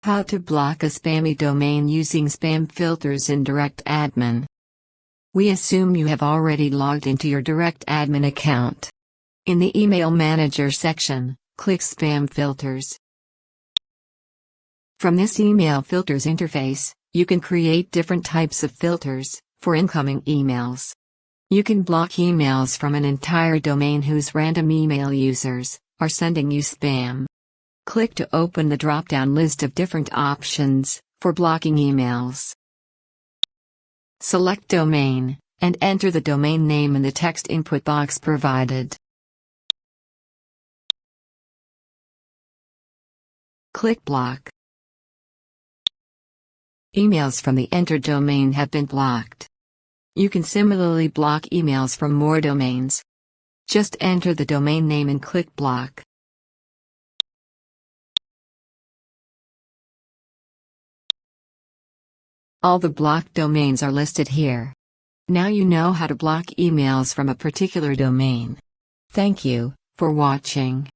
How to block a spammy domain using spam filters in DirectAdmin. We assume you have already logged into your DirectAdmin account. In the Email Manager section, click Spam Filters. From this Email Filters interface, you can create different types of filters for incoming emails. You can block emails from an entire domain whose random email users are sending you spam. Click to open the drop-down list of different options for blocking emails. Select Domain, and enter the domain name in the text input box provided. Click Block. Emails from the entered domain have been blocked. You can similarly block emails from more domains. Just enter the domain name and click Block. All the blocked domains are listed here. Now you know how to block emails from a particular domain. Thank you for watching.